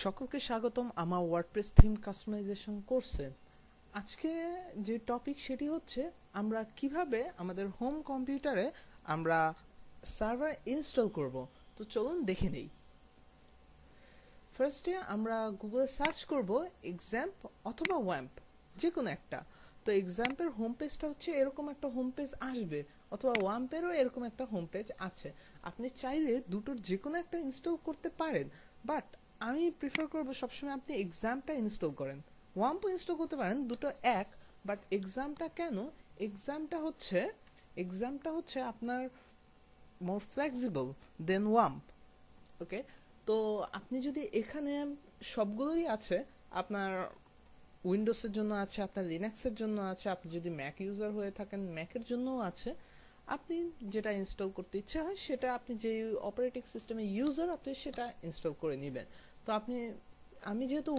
সকলকে স্বাগতম আমার ওয়ার্ডপ্রেস থিম কাস্টমাইজেশন কোর্সে। আজকে যে টপিক সেটি হচ্ছে আমরা কিভাবে আমাদের হোম কম্পিউটারে আমরা সার্ভার ইনস্টল করব। তো চলুন দেখে নেই। ফার্স্টে আমরা গুগলে সার্চ করব এক্সাম্প অথবা ওয়াম্প, যে কোনো একটা। তো এক্সাম্পের হোম পেজটা হচ্ছে এরকম একটা হোম পেজ আসবে, অথবা ওয়াম্পেরও এরকম একটা হোম পেজ আছে। আপনি চাইলে দুটোর যে কোনো একটা ইনস্টল করতে পারেন, বাট আমি প্রিফার করবো সবসময় আপনি এক্সামটা ইনস্টল করেন। ওয়াম্পও ইনস্টল করতে পারেন, দুটো এক। বাট এক্সামটা কেন? এক্সামটা হচ্ছে আপনার মোর ফ্লেক্সিবল দেন ওয়াম্প। ওকে, তো আপনি যদি এখানে সবগুলোই আছে, আপনার উইন্ডোজের জন্য আছে, আপনার লিনাক্সের জন্য আছে, আপনি যদি ম্যাক ইউজার হয়ে থাকেন ম্যাকের জন্যও আছে। আপনি যেটা ইনস্টল করতে ইচ্ছে হয় সেটা আপনি যে অপারেটিং সিস্টেমের ইউজার আপনি সেটা ইনস্টল করে নেবেন। তো আমি যেহেতু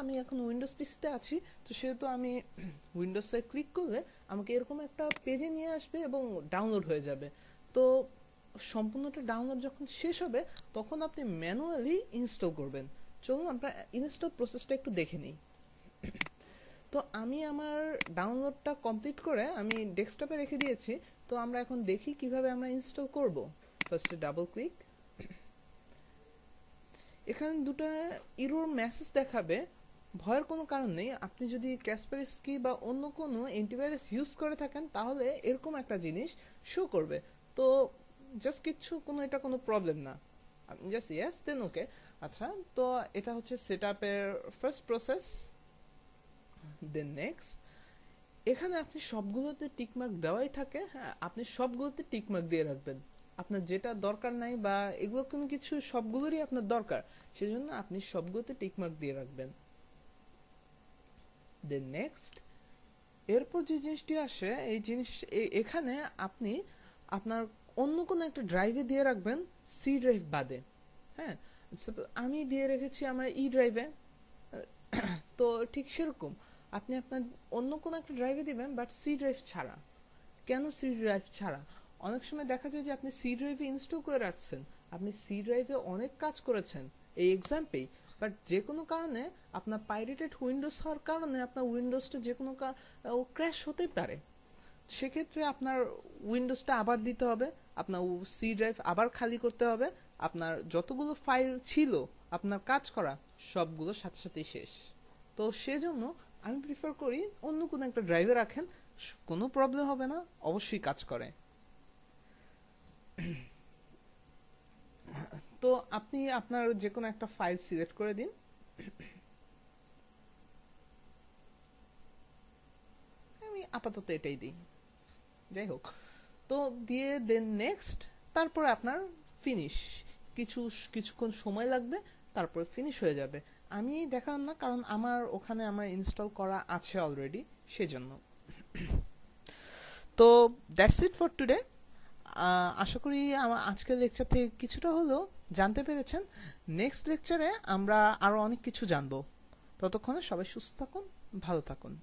আমি এখন উইন্ডোজ পিসিতে আছি, তো সেহেতু আমি উইন্ডোজে ক্লিক করলে আমাকে এরকম একটা পেজে নিয়ে আসবে এবং ডাউনলোড হয়ে যাবে। তো সম্পূর্ণটা ডাউনলোড যখন শেষ হবে তখন আপনি ম্যানুয়ালি ইনস্টল করবেন। চলুন আমরা ইনস্টল প্রসেসটা একটু দেখে নিই। তো আমি আমার ডাউনলোডটা কমপ্লিট করে আমি ডেস্কটপে রেখে দিয়েছি। তো আমরা এখন দেখি কিভাবে আমরা ইনস্টল করব। ফার্স্টে ডাবল ক্লিক। এখানে দুটো এরর মেসেজ দেখাবে, ভয়ের কোনো কারণ নেই। আপনি যদি কাসপারস্কি বা অন্য কোনো অ্যান্টিভাইরাস ইউজ করে থাকেন তাহলে এরকম একটা জিনিস শো করবে। তো জাস্ট এটা কোনো প্রবলেম না। জাস্ট ইয়েস দেন ওকে। আচ্ছা, তো এটা হচ্ছে সেটআপের ফার্স্ট প্রসেস। দেন নেক্সট, এখানে আপনি সবগুলোতে টিকমার্ক দেওয়াই থাকে। হ্যাঁ, আপনি সবগুলোতে টিকমার্ক দিয়ে রাখবেন। আপনার যেটা দরকার নাই বা এগুলো কোনো কিছু সবগুলোরই আপনার দরকার, সেজন্য আপনি সবগুলোতে টিকমার্ক দিয়ে রাখবেন। দেন নেক্সট, এরপর যে জিনিসটি আসে এই জিনিস এখানে আপনি আপনার অন্য কোনো একটা ড্রাইভে দিয়ে রাখবেন, সি ড্রাইভ বাদে। হ্যাঁ, আমি দিয়ে রেখেছি আমার ই ড্রাইভে। তো ঠিক সেরকম আপনি আপনার অন্য কোনো একটা ড্রাইভে দিবেন, বাট সি ড্রাইভ ছাড়া। কেন সি ড্রাইভ ছাড়া? অনেক সময় দেখা যায় যে আপনি সি ড্রাইভে ইনস্টল করে রাখছেন, আপনি সি ড্রাইভে অনেক কাজ করেছেন এই এক্সাম্পেই, বাট যে কোনো কারণে আপনার পাইরেটেড উইন্ডোজ হওয়ার কারণে আপনার উইন্ডোজটা যে কোনো ক্র্যাশ হতে পারে। সেক্ষেত্রে আপনার উইন্ডোজটা আবার দিতে হবে, আপনার সি ড্রাইভ আবার খালি করতে হবে, আপনার যতগুলো ফাইল ছিল আপনার কাজ করা সবগুলো সাথে সাথেই শেষ। তো সেজন্য আমি প্রিফার করি অন্য কোনো একটা ড্রাইভে রাখেন, কোনো প্রবলেম হবে না, অবশ্যই কাজ করে। তো আপনি আপনার যে কোনো একটা ফাইল সিলেক্ট করে দিন। আমি আপাতত এটাই দিই, যাই হোক। তো দিয়ে দেন নেক্সট, তারপরে আপনার ফিনিশ। কিছুক্ষণ সময় লাগবে, তারপরে ফিনিশ হয়ে যাবে। আমি দেখালাম না কারণ আমার ইনস্টল করা আছে অলরেডি, সেজন্য। তো দ্যাটস ইট ফর টুডে। আশা করি আমার আজকের লেকচার থেকে কিছুটা হলেও জানতে পেরেছেন। নেক্সট লেকচারে আমরা আরো অনেক কিছু জানবো। ততক্ষণে সবাই সুস্থ থাকুন, ভালো থাকুন।